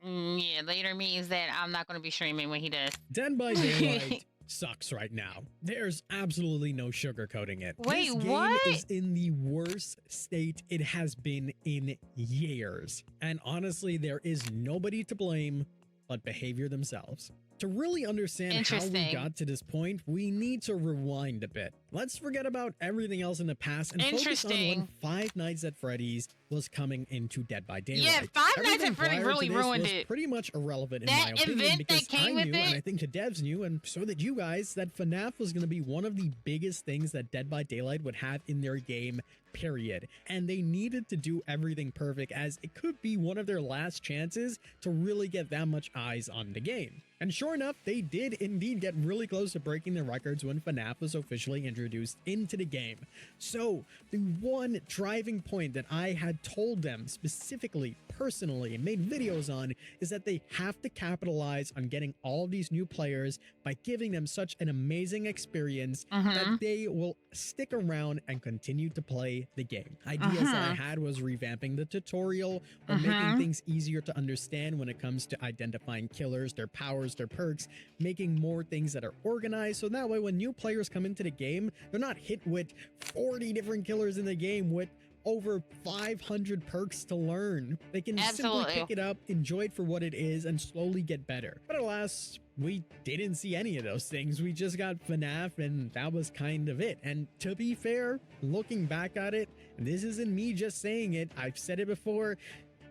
Yeah, later means that I'm not going to be streaming when he does. Dead by Daylight sucks right now. There's absolutely no sugarcoating it. Wait, this game what? is in the worst state it has been in years. And honestly, there is nobody to blame but behavior themselves. To really understand how we got to this point, we need to rewind a bit. Let's forget about everything else in the past and focus on when Five Nights at Freddy's was coming into Dead by Daylight. Yeah, Five Nights at Freddy's really ruined it. Pretty much irrelevant in my opinion, because I knew, and I think the devs knew, and so did you guys, that FNAF was going to be one of the biggest things that Dead by Daylight would have in their game, period. And they needed to do everything perfect, as it could be one of their last chances to really get that much eyes on the game. And sure enough, they did indeed get really close to breaking the records when FNAF was officially introduced into the game. So, the one driving point that I had told them specifically, personally, and made videos on is that they have to capitalize on getting all these new players by giving them such an amazing experience that they will stick around and continue to play the game. Ideas that I had was revamping the tutorial or making things easier to understand when it comes to identifying killers, their powers, their perks, making more things that are organized, so that way when new players come into the game, they're not hit with 40 different killers in the game with over 500 perks to learn. They can simply pick it up, enjoy it for what it is, and slowly get better. But alas, we didn't see any of those things. We just got FNAF, and that was kind of it. And to be fair, looking back at it, and this isn't me just saying it, I've said it before,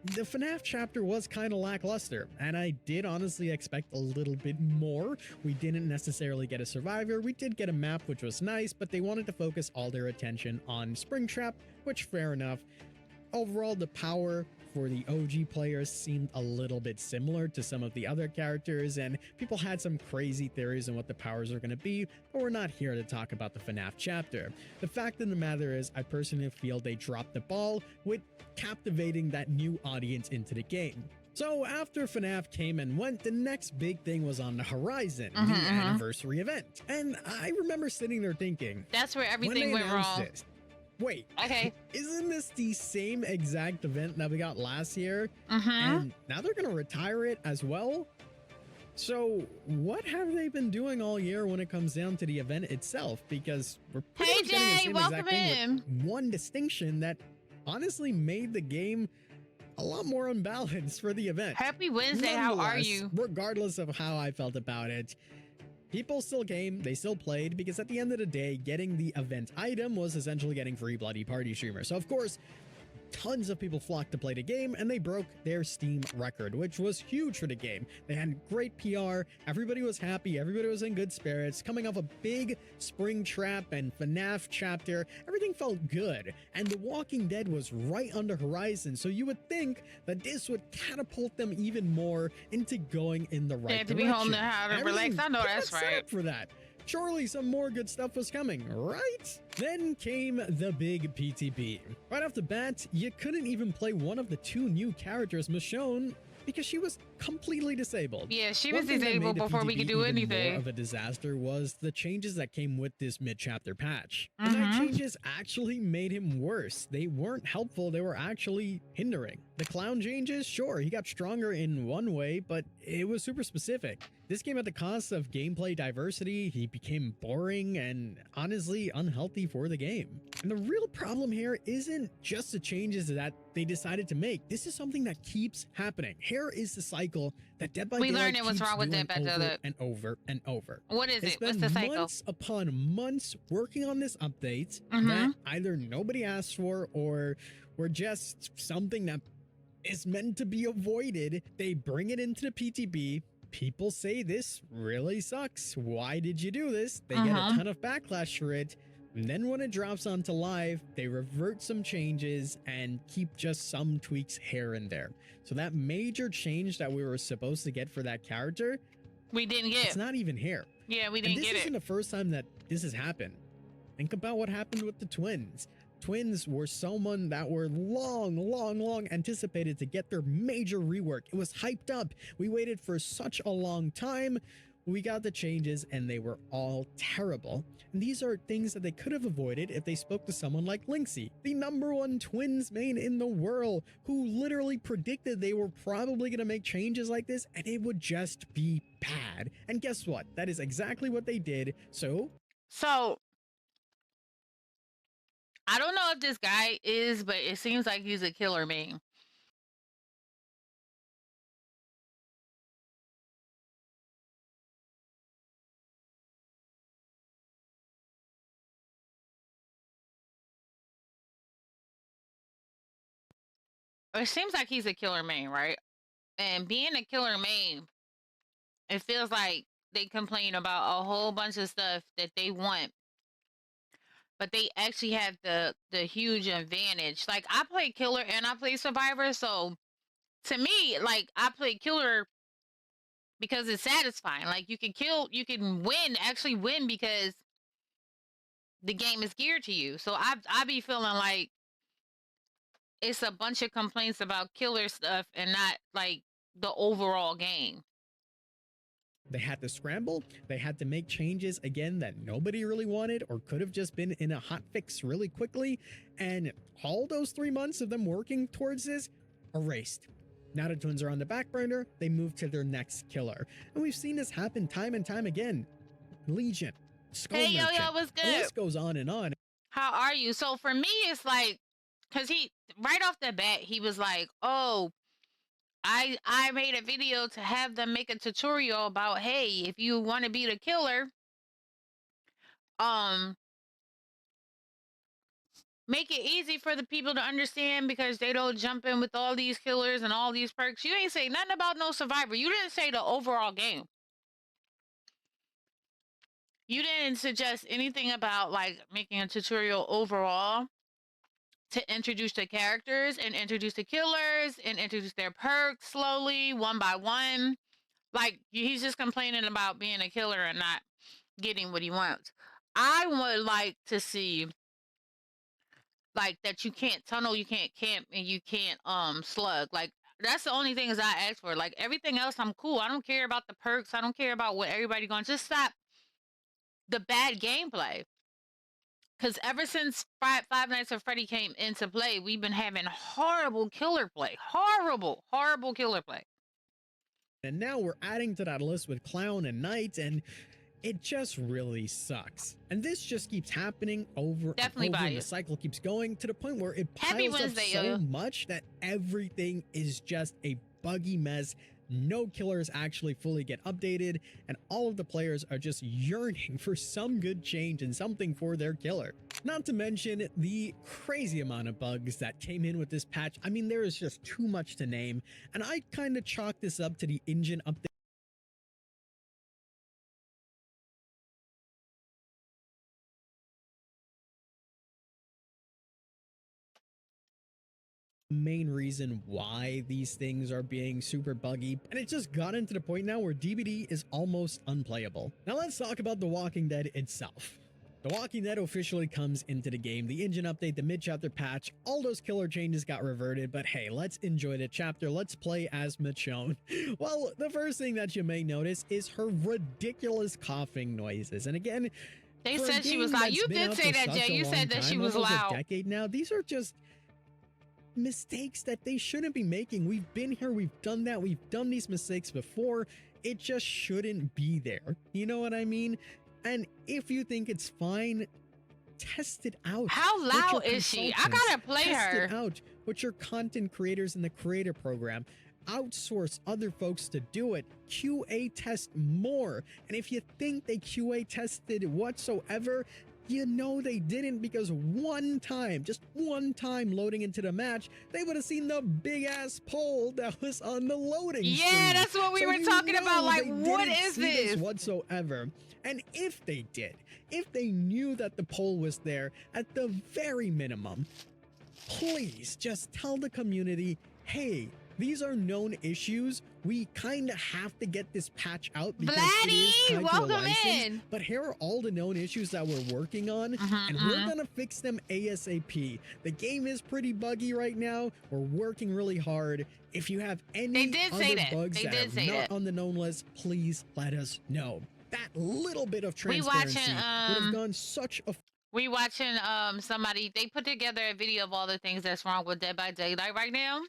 the FNAF chapter was kind of lackluster, and I did honestly expect a little bit more. We didn't necessarily get a survivor. We did get a map, which was nice, but they wanted to focus all their attention on Springtrap, which fair enough. Overall, the power for the OG players seemed a little bit similar to some of the other characters, and people had some crazy theories on what the powers are going to be, but we're not here to talk about the FNAF chapter. The fact of the matter is, I personally feel they dropped the ball with captivating that new audience into the game. So after FNAF came and went, the next big thing was on the horizon, the anniversary event. And I remember sitting there thinking, that's where everything went wrong. Wait, okay, isn't this the same exact event that we got last year? And now they're gonna retire it as well? So what have they been doing all year when it comes down to the event itself? Because we're pretty much getting the same exact thing with one distinction that honestly made the game a lot more unbalanced for the event. Happy Wednesday, how are you? Regardless of how I felt about it, people still came, they still played, because at the end of the day, getting the event item was essentially getting free Bloody Party streamers. So of course, tons of people flocked to play the game, and they broke their Steam record, which was huge for the game. They had great PR, everybody was happy, everybody was in good spirits, coming off a big Springtrap and FNAF chapter, everything felt good, and The Walking Dead was right on the horizon, so you would think that this would catapult them even more into going in the right direction. To be home to how to relax, I know that's right. For that. Surely some more good stuff was coming, right? Then came the big PTP. Right off the bat, you couldn't even play one of the two new characters, Michonne, because she was completely disabled. Yeah, she was disabled before we could do anything. More of a disaster was the changes that came with this mid-chapter patch. The night changes actually made him worse. They weren't helpful, they were actually hindering. The clown changes, sure, he got stronger in one way, but it was super specific. This came at the cost of gameplay diversity, he became boring and honestly unhealthy for the game. And the real problem here isn't just the changes that they decided to make. This is something that keeps happening. Here is the cycle that Dead by Daylight learned it was wrong with Dead by Daylight and over and over. What is it? What's the cycle? Months upon months working on this update that either nobody asked for or were just something that is meant to be avoided. They bring it into the PTB. People say this really sucks. Why did you do this? They get a ton of backlash for it. And then when it drops onto live, they revert some changes and keep just some tweaks here and there. So that major change that we were supposed to get for that character, we didn't get. It's not even here. Yeah, we didn't get it. This isn't the first time that this has happened. Think about what happened with the twins. Twins were someone that were long anticipated to get their major rework. It was hyped up. We waited for such a long time. We got the changes and they were all terrible. And these are things that they could have avoided if they spoke to someone like Lynxie, the #1 twins main in the world, who literally predicted they were probably going to make changes like this and it would just be bad. And guess what? That is exactly what they did. So I don't know if this guy is, but it seems like he's a killer main. It seems like he's a killer main, right? And being a killer main, it feels like they complain about a whole bunch of stuff that they want, but they actually have the huge advantage. Like, I play killer and I play survivor, so to me, like, I play killer because it's satisfying. Like, you can win, actually win, because the game is geared to you. So I be feeling like it's a bunch of complaints about killer stuff and not like the overall game. They had to scramble, they had to make changes again that nobody really wanted or could have just been in a hot fix really quickly, and all those 3 months of them working towards this erased. Now the twins are on the back burner, they move to their next killer. And we've seen this happen time and time again. Legion, Skull Hey, Merchant, yo, what's good? the list goes on and on. How are you? So for me, it's like, because he, right off the bat, he was like, oh, I made a video to have them make a tutorial about, hey, if you want to be the killer, make it easy for the people to understand because they don't jump in with all these killers and all these perks. You ain't say nothing about no survivor. You didn't say the overall game. You didn't suggest anything about like making a tutorial overall to introduce the characters and introduce the killers and introduce their perks slowly, one by one. Like, he's just complaining about being a killer and not getting what he wants. I would like to see like that you can't tunnel, you can't camp, and you can't slug. Like, that's the only things I ask for. Like, everything else I'm cool. I don't care about the perks. I don't care about what everybody going. Just stop the bad gameplay. Because ever since Five Nights at Freddy came into play, we've been having horrible killer play. Horrible killer play. And now we're adding to that list with Clown and Knight, and it just really sucks. And this just keeps happening over Definitely and over, and the biased. cycle keeps going to the point where it Happy piles up Wednesday, so yo-yo. much that everything is just a buggy mess. No killers actually fully get updated, and all of the players are just yearning for some good change and something for their killer. Not to mention the crazy amount of bugs that came in with this patch. I mean, there is just too much to name, and I kind of chalk this up to the engine update. Main reason why these things are being super buggy, and it just gotten to the point now where DBD is almost unplayable. Now let's talk about The Walking Dead itself. The Walking Dead officially comes into the game. The engine update, the mid-chapter patch, all those killer changes got reverted, but hey, let's enjoy the chapter. Let's play as Michonne. Well, the first thing that you may notice is her ridiculous coughing noises. And again, they said she was loud. You did say that, Jay. You said that she was loud. A decade now. These are just mistakes that they shouldn't be making. We've been here, we've done that, we've done these mistakes before. It just shouldn't be there. You know what I mean? And if you think it's fine, test it out. How loud is she? I gotta play her. Test it out with your content creators in the creator program. Outsource other folks to do it. QA test more. And if you think they QA tested whatsoever, you know they didn't, because just one time loading into the match, they would have seen the big ass poll that was on the loading screen. Yeah, that's what we were talking about. Like, what is this whatsoever? And if they did, if they knew that the poll was there, at the very minimum, please just tell the community, hey, These are known issues. We kind of have to get this patch out because it is Vladdy, tied to a welcome license. in. But here are all the known issues that we're working on, and we're gonna fix them ASAP. The game is pretty buggy right now. We're working really hard. If you have any other bugs that are not on the known list, please let us know. That little bit of transparency would have gone such a... We watching somebody, they put together a video of all the things that's wrong with Dead by Daylight right now.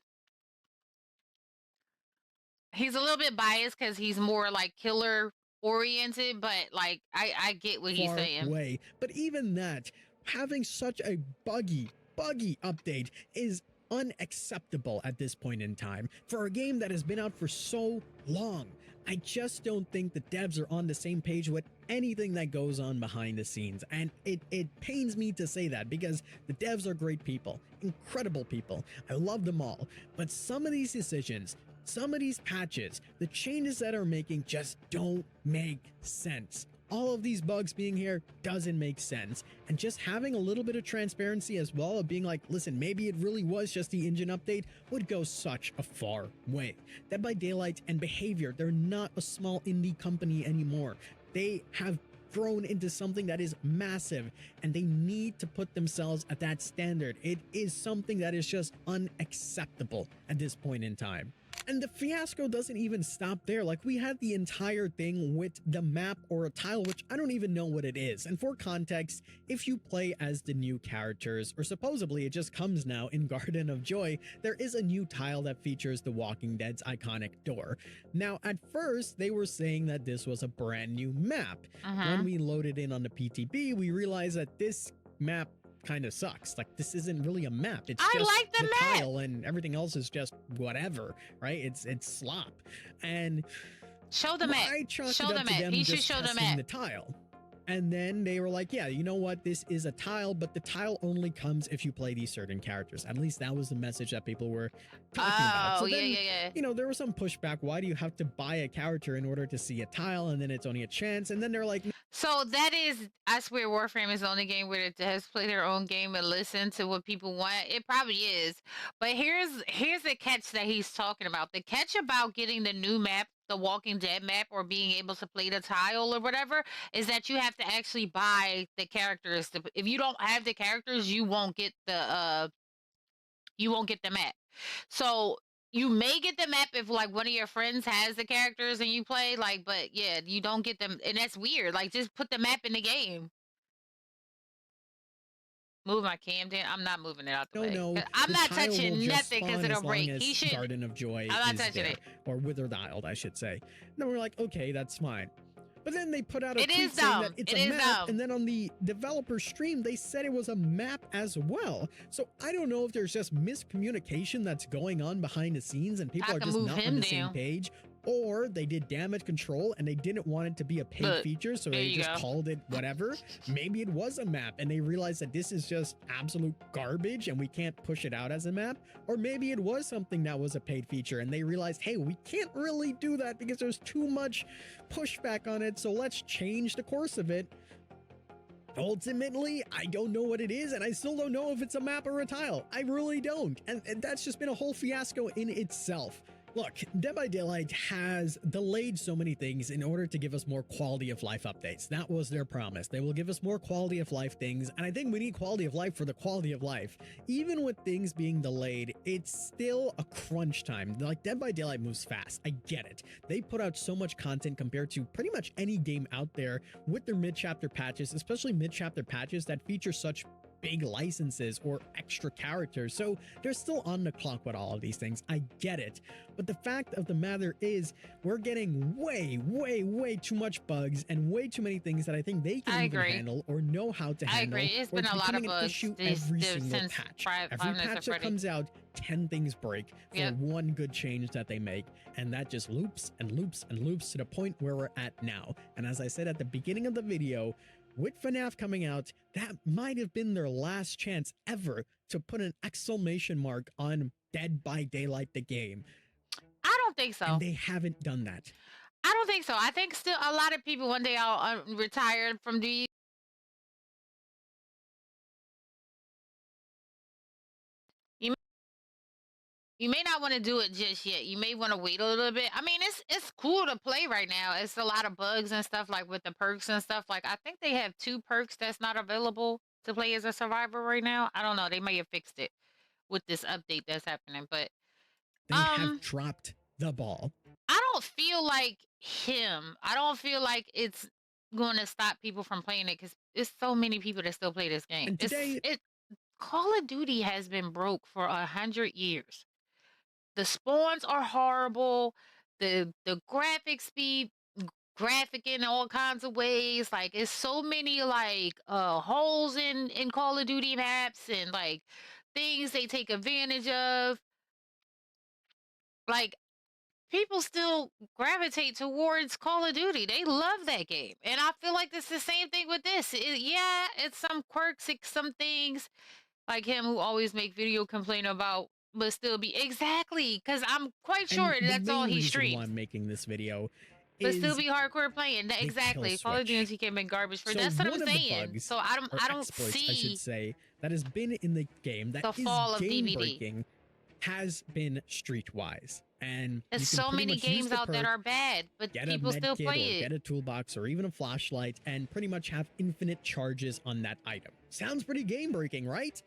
He's a little bit biased because he's more like killer oriented, but like I get what he's saying. But even that, having such a buggy update is unacceptable at this point in time for a game that has been out for so long. I just don't think the devs are on the same page with anything that goes on behind the scenes, and it pains me to say that because the devs are great people, incredible people. I love them all, but some of these decisions, some of these patches, the changes that are making just don't make sense. All of these bugs being here doesn't make sense, and just having a little bit of transparency as well of being like, listen, maybe it really was just the engine update would go such a far way. Dead by Daylight and Behavior, they're not a small indie company anymore. They have grown into something that is massive, and they need to put themselves at that standard. It is something that is just unacceptable at this point in time. And the fiasco doesn't even stop there. Like, we had the entire thing with the map or a tile, which I don't even know what it is. And for context, if you play as the new characters, or supposedly it just comes now in Garden of Joy, there is a new tile that features The Walking Dead's iconic door. Now, at first, they were saying that this was a brand new map. When we loaded in on the PTB, we realized that this map kind of sucks. Like, this isn't really a map. It's just like the map. tile, and everything else is just whatever, right? It's slop. And show the map. I chalked it up to them just testing the tile. And then they were like, yeah, you know what? This is a tile, but the tile only comes if you play these certain characters. At least that was the message that people were talking about. So then, you know, there was some pushback. Why do you have to buy a character in order to see a tile? And then it's only a chance. And then they're like... So that is, I swear Warframe is the only game where it has play their own game and listen to what people want. It probably is. But here's the catch that he's talking about. The catch about getting the new map, the Walking Dead map, or being able to play the tile or whatever, is that you have to actually buy the characters. If you don't have the characters, you won't get the map. So you may get the map if like one of your friends has the characters and you play, like, but yeah, you don't get them, and that's weird. Like, just put the map in the game. Move my cam down. I'm not moving it out the way. No, I'm not touching nothing because it'll break. He should. Garden of Joy I'm not touching it. Or Withered Isle, I should say. No, we're like, okay, that's fine. But then they put out a tweet saying that it's a map, and then on the developer stream, they said it was a map as well. So I don't know if there's just miscommunication that's going on behind the scenes and people are just not on the same page, or they did damage control and they didn't want it to be a paid feature, so they just called it whatever. Maybe it was a map and they realized that this is just absolute garbage and we can't push it out as a map. Or maybe it was something that was a paid feature and they realized, hey, we can't really do that because there's too much pushback on it, so let's change the course of it. Ultimately, I don't know what it is, and I still don't know if it's a map or a tile. I really don't. And that's just been a whole fiasco in itself. Look, Dead by Daylight has delayed so many things in order to give us more quality of life updates. That was their promise. They will give us more quality of life things, and I think we need quality of life for the quality of life. Even with things being delayed, it's still a crunch time. Like, Dead by Daylight moves fast. I get it. They put out so much content compared to pretty much any game out there with their mid-chapter patches, especially mid-chapter patches that feature such big licenses or extra characters. So they're still on the clock with all of these things. I get it. But the fact of the matter is we're getting way too much bugs and way too many things that I think they can even handle or know how to handle. I agree. It's been a lot of bugs issue every single patch. Every patch that comes out, 10 things break for one good change that they make. And that just loops and loops and loops to the point where we're at now. And as I said at the beginning of the video, with FNAF coming out, that might have been their last chance ever to put an exclamation mark on Dead by Daylight the game. I don't think so. And they haven't done that. I don't think so. I think still a lot of people one day I'll retire from the you may not want to do it just yet. You may want to wait a little bit. I mean, it's cool to play right now. It's a lot of bugs and stuff like with the perks and stuff. Like I think they have 2 perks that's not available to play as a survivor right now. I don't know. They may have fixed it with this update that's happening, but They have dropped the ball. I don't feel like him. I don't feel like it's going to stop people from playing it because there's so many people that still play this game. And today, Call of Duty has been broke for 100 years. The spawns are horrible. The graphics be graphic in all kinds of ways. Like it's so many like holes in Call of Duty maps and like things they take advantage of. Like people still gravitate towards Call of Duty. They love that game. And I feel like it's the same thing with this. Yeah, it's some quirks, it's some things like him who always make video complain about, but still be exactly because I'm quite sure that's all he streams. Why I'm making this video, but still be hardcore playing. Exactly, Call of Duty came in garbage for. So that's what I'm saying. So I don't see. I should say that has been in the game that the fall of game DBD. Breaking has been Streetwise, and there's so many games out that are bad, but people still play it. Get a toolbox or even a flashlight, and pretty much have infinite charges on that item. Sounds pretty game breaking, right?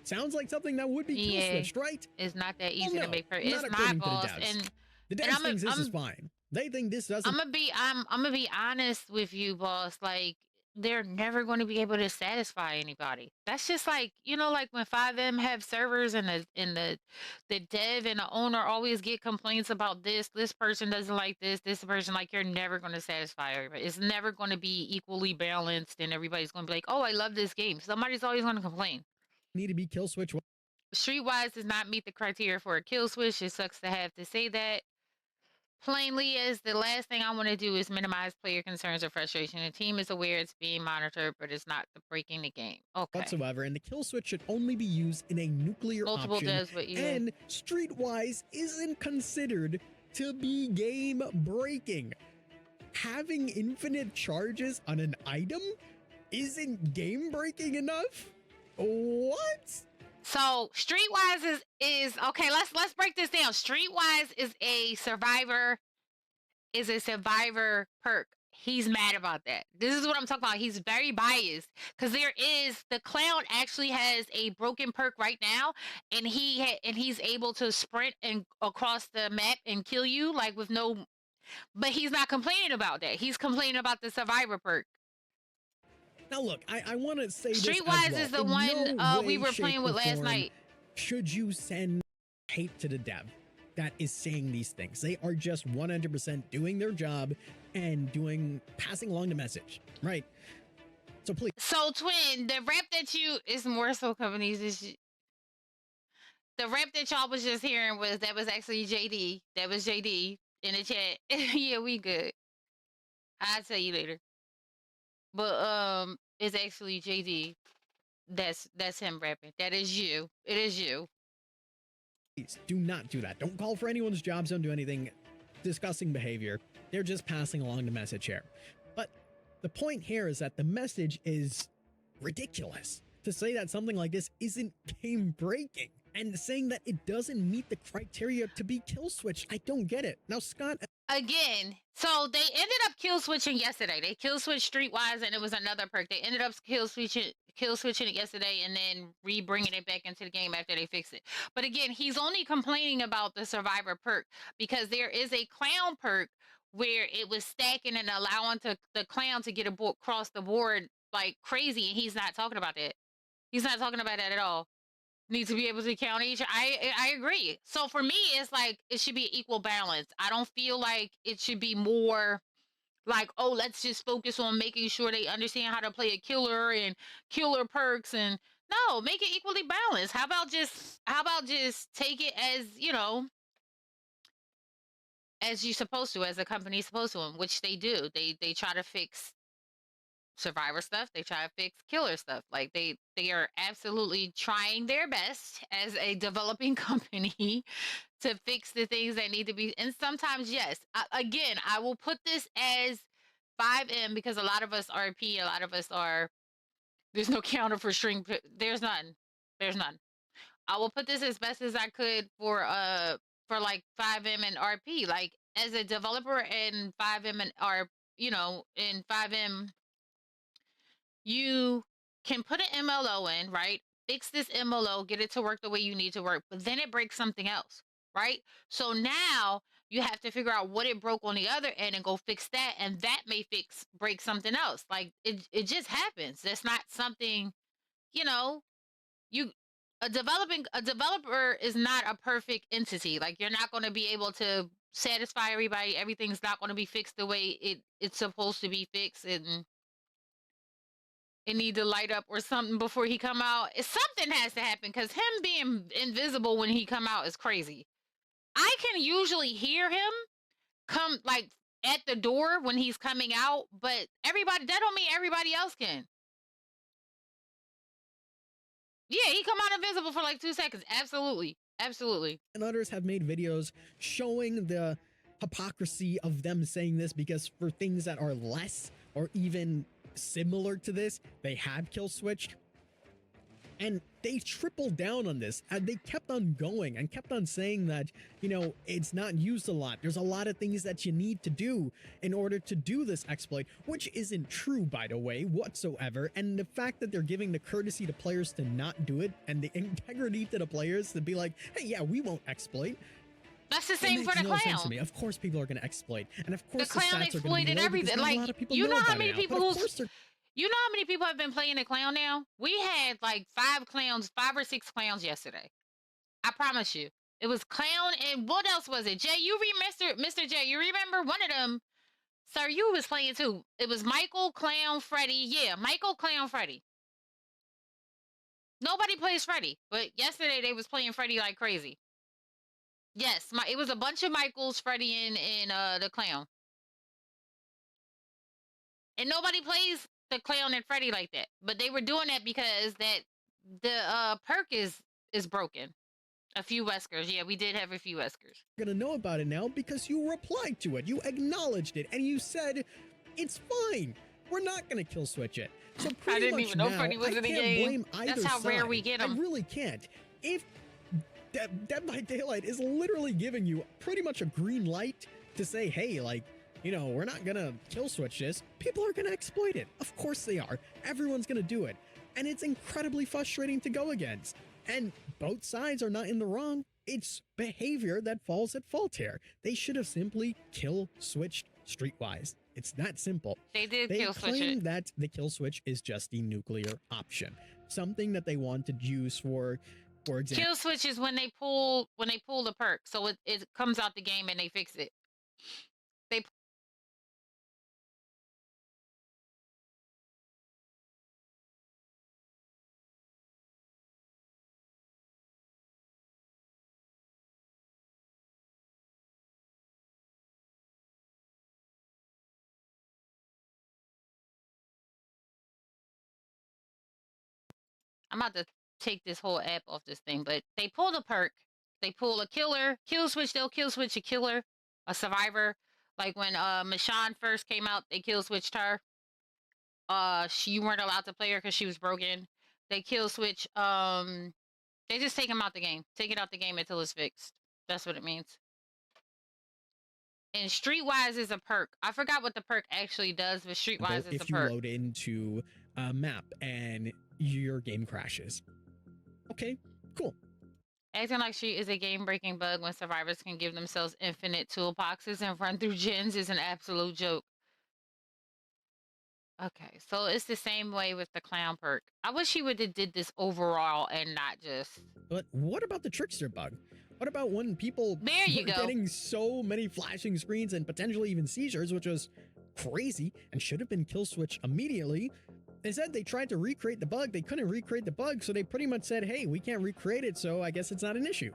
Sounds like something that would be kill switched, right? It's not that easy to make. It's not, boss. And the devs thinks this is fine. They think this doesn't. I'm gonna be honest with you, boss. Like they're never going to be able to satisfy anybody. That's just like, you know, like when 5M have servers and the dev and the owner always get complaints about this person doesn't like this person, like you're never going to satisfy everybody. It's never going to be equally balanced and everybody's going to be like, oh, I love this game. Somebody's always going to complain. Need to be kill switch. Streetwise does not meet the criteria for a kill switch. It sucks to have to say that. Plainly, as the last thing I want to do is minimize player concerns or frustration. The team is aware it's being monitored, but it's not breaking the game. Okay. Whatsoever, and the kill switch should only be used in a nuclear multiple option. Does, but yeah. And Streetwise isn't considered to be game breaking. Having infinite charges on an item isn't game breaking enough? What? So Streetwise is okay. Let's break this down. Streetwise is a survivor perk. He's mad about that. This is what I'm talking about. He's very biased because the clown actually has a broken perk right now, and he's able to sprint and across the map and kill you like with no. But he's not complaining about that. He's complaining about the survivor perk. Now look, I want to say Streetwise well. is the one we were playing with last night. Should you send hate to the dev that is saying these things? They are just 100% doing their job and passing along the message, right? So please. So Twin, the rep that is more so companies the rep that y'all was just hearing was actually JD. That was JD in the chat. Yeah, we good. I'll tell you later. But it's actually JD. That's him rapping. That is you. It is you. Please do not do that. Don't call for anyone's jobs. Don't do anything disgusting behavior. They're just passing along the message here. But the point here is that the message is ridiculous. To say that something like this isn't game breaking and saying that it doesn't meet the criteria to be kill switched, I don't get it. Now, Scott. Again, so they ended up kill switching yesterday. They kill switched Streetwise, and it was another perk. They ended up kill switching it yesterday, and then bringing it back into the game after they fixed it. But again, he's only complaining about the survivor perk because there is a clown perk where it was stacking and allowing the clown to get across the board like crazy, and he's not talking about that. He's not talking about that at all. Need to be able to count each. I agree. So for me, it's like it should be equal balance. I don't feel like it should be more like, oh, let's just focus on making sure they understand how to play a killer and killer perks, and no, make it equally balanced. How about just take it as, you know, as you're supposed to, as a company's supposed to, which they do. They try to fix survivor stuff, they try to fix killer stuff. Like they are absolutely trying their best as a developing company to fix the things that need to be. And sometimes, yes, again, I will put this as 5M because a lot of us are RP, a lot of us are, there's no counter for string, there's none. I will put this as best as I could for like FiveM and RP. Like as a developer in FiveM and in FiveM, you can put an MLO in, right? Fix this MLO, get it to work the way you need to work, but then it breaks something else, right? So now you have to figure out what it broke on the other end and go fix that, and that may break something else. Like it just happens. That's not something, you know, you a developer is not a perfect entity. Like you're not going to be able to satisfy everybody. Everything's not going to be fixed the way it's supposed to be fixed, and it need to light up or something before he come out. Something has to happen because him being invisible when he come out is crazy. I can usually hear him come like at the door when he's coming out, but that don't mean everybody else can. Yeah, he come out invisible for like 2 seconds. Absolutely. Absolutely. And others have made videos showing the hypocrisy of them saying this, because for things that are less or even similar to this, they have kill switched. And they tripled down on this, and they kept on going and kept on saying that, you know, it's not used a lot. There's a lot of things that you need to do in order to do this exploit, which isn't true, by the way, whatsoever. And the fact that they're giving the courtesy to players to not do it, and the integrity to the players to be like, hey, yeah, we won't exploit. That's the same for the clown. Sense to me. Of course, people are going to exploit, and of course the clown exploited everything. Like you know how many people you know how many people have been playing the clown now? We had like 5 or 6 clowns yesterday. I promise you. It was clown, and what else was it? Jay, you remember, Mr. Jay, you remember one of them? Sir, you was playing too. It was Michael, Clown, Freddy. Yeah, Michael, Clown, Freddy. Nobody plays Freddy, but yesterday they was playing Freddy like crazy. Yes, it was a bunch of Michaels, Freddy, and the clown. And nobody plays the clown and Freddy like that. But they were doing that because the perk is broken. A few Weskers. Yeah, we did have a few Weskers. You're gonna know about it now because you replied to it. You acknowledged it, and you said it's fine. We're not gonna kill switch it. So I didn't even know Freddy was in the game. That's how rare we get him. I really can't. If Dead by Daylight is literally giving you pretty much a green light to say, hey, like, you know, we're not gonna kill switch this, people are gonna exploit it. Of course they are. Everyone's gonna do it. And it's incredibly frustrating to go against. And both sides are not in the wrong. It's behavior that falls at fault here. They should have simply kill switched streetwise. It's that simple. They kill switch it. They claim that the kill switch is just the nuclear option. Something that they want to use for example. Kill switch is when they pull the perk. So it comes out the game and they fix it. I'm about to take this whole app off this thing, but they pull the perk. They pull a killer, kill switch, they'll kill switch a killer, a survivor. Like when Michonne first came out, they kill switched her. You weren't allowed to play her because she was broken. They kill switch, they just take him out the game. Take it out the game until it's fixed. That's what it means. And Streetwise is a perk. I forgot what the perk actually does, but Streetwise is a perk. If you load into a map and your game crashes. Okay, cool. Acting like she is a game-breaking bug when survivors can give themselves infinite toolboxes and run through gens is an absolute joke. Okay, so it's the same way with the clown perk. I wish he would have did this overall and not just... But what about the trickster bug? What about when people were getting so many flashing screens and potentially even seizures, which was crazy and should have been kill switched immediately? They said they tried to recreate the bug. They couldn't recreate the bug, so they pretty much said, hey, we can't recreate it, so I guess it's not an issue.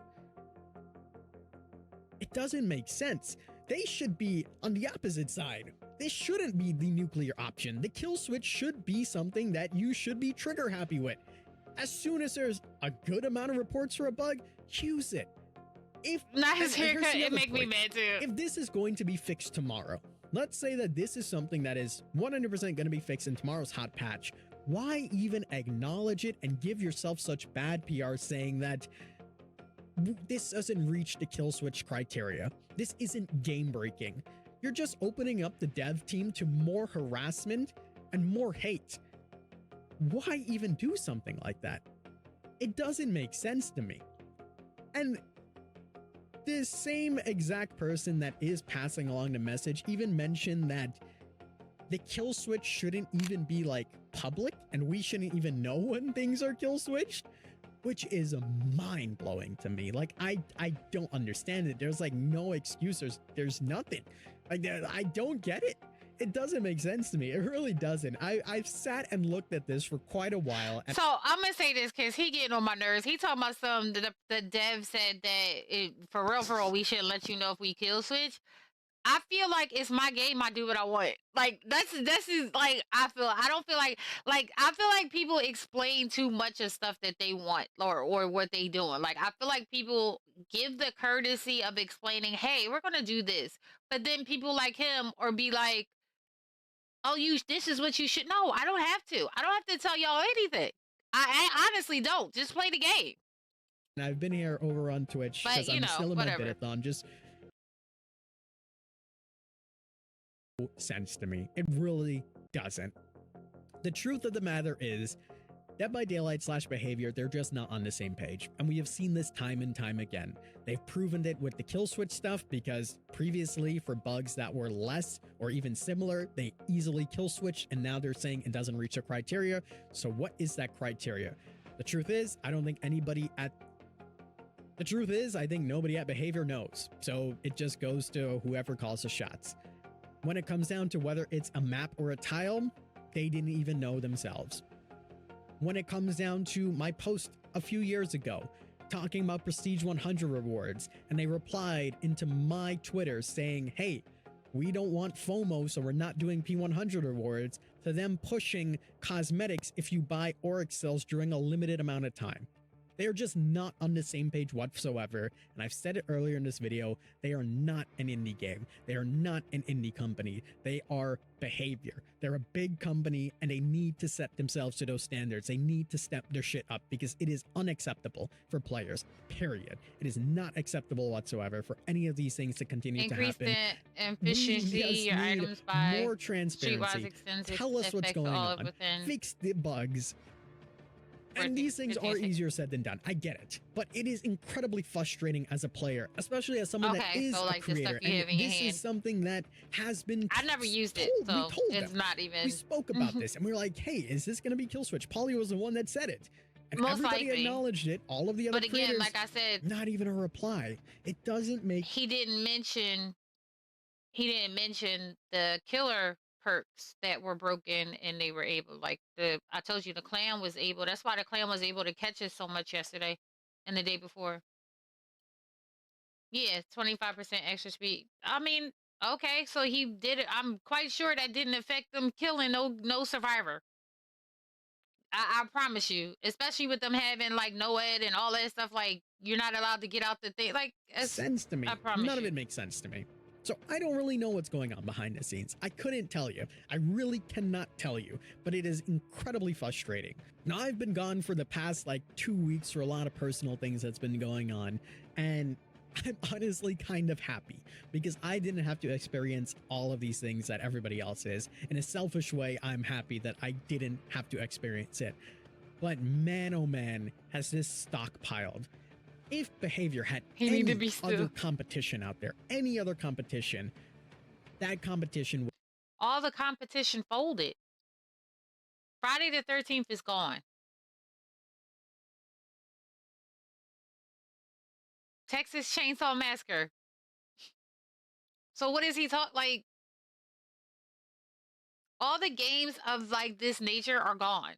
It doesn't make sense. They should be on the opposite side. This shouldn't be the nuclear option. The kill switch should be something that you should be trigger happy with. As soon as there's a good amount of reports for a bug, use it. If not his haircut, it make me mad too. If this is going to be fixed tomorrow, let's say that this is something that is 100% going to be fixed in tomorrow's hot patch. why even acknowledge it and give yourself such bad PR saying that this doesn't reach the kill switch criteria? This isn't game breaking. You're just opening up the dev team to more harassment and more hate. Why even do something like that? It doesn't make sense to me. And this same exact person that is passing along the message even mentioned that the kill switch shouldn't even be like public and we shouldn't even know when things are kill switched, which is mind blowing to me. Like, I don't understand it. There's like no excuse. There's nothing. Like, I don't get it. It doesn't make sense to me. It really doesn't. I've sat and looked at this for quite a while. So I'm gonna say this because he getting on my nerves. He talking about the dev said that for real, we shouldn't let you know if we kill switch. I feel like it's my game. I do what I want. Like that's like I don't feel like I feel like people explain too much of stuff that they want or what they doing. Like I feel like people give the courtesy of explaining, hey, we're gonna do this, but then people like him or be like, oh, this is what you should know. I don't have to. I don't have to tell y'all anything. I honestly don't. Just play the game. And I've been here over on Twitch because I'm still in my bidathon. Just sense to me. It really doesn't. The truth of the matter is, Dead by Daylight / Behavior, they're just not on the same page. And we have seen this time and time again. They've proven it with the kill switch stuff because previously for bugs that were less or even similar, they easily kill switched, and now they're saying it doesn't reach the criteria. So what is that criteria? The truth is, I think nobody at Behavior knows. So it just goes to whoever calls the shots. When it comes down to whether it's a map or a tile, they didn't even know themselves. When it comes down to my post a few years ago talking about Prestige 100 rewards, and they replied into my Twitter saying, hey, we don't want FOMO, so we're not doing P100 rewards, to them pushing cosmetics if you buy Oryx cells during a limited amount of time. They are just not on the same page whatsoever, and I've said it earlier in this video, they are not an indie game. They are not an indie company. They are Behavior. They're a big company, and they need to set themselves to those standards. They need to step their shit up because it is unacceptable for players, period. It is not acceptable whatsoever for any of these things to continue to happen. Increase the efficiency, your items by more transparency. Tell us what's going on. Fix the bugs. And these things are easier said than done. I get it. But it is incredibly frustrating as a player, especially as someone that is a creator. And this is something that has been I never used it, so it's not even. We spoke about this, and we were like, hey, is this going to be kill switch? Polly was the one that said it. And everybody acknowledged it. All of the other creators, again, like I said, not even a reply. It doesn't make... He didn't mention the killer perks that were broken, and they were able, I told you, the clan was able, that's why the clan was able to catch us so much yesterday and the day before. Yeah, 25% extra speed. I mean, okay, so he did it. I'm quite sure that didn't affect them killing no survivor. I promise you, especially with them having like NOED and all that stuff, like you're not allowed to get out the thing. Like, it's sense to me. I promise None of it makes sense to me. So I don't really know what's going on behind the scenes. I couldn't tell you. I really cannot tell you, but it is incredibly frustrating. Now, I've been gone for the past like 2 weeks for a lot of personal things that's been going on, and I'm honestly kind of happy because I didn't have to experience all of these things that everybody else is. In a selfish way, I'm happy that I didn't have to experience it. But man, oh man, has this stockpiled. If Behavior had any other competition out there, any other competition, that competition... All the competition folded. Friday the 13th is gone. Texas Chainsaw Massacre. So what is he like? All the games of like this nature are gone.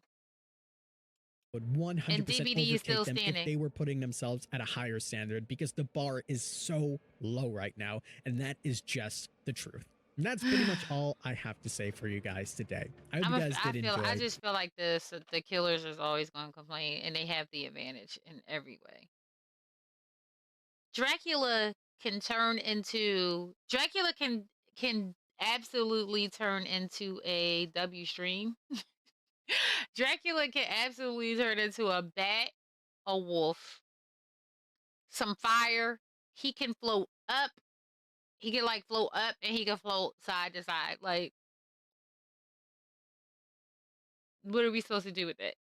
Would 100% overtake them if they were putting themselves at a higher standard, because the bar is so low right now, and that is just the truth. And that's pretty much all I have to say for you guys today. I hope you guys did enjoy. I just feel like the killers is always going to complain, and they have the advantage in every way. Dracula can absolutely turn into a W stream. Dracula can absolutely turn into a bat, a wolf, some fire. He can float up. He can like float up and he can float side to side. Like, what are we supposed to do with it?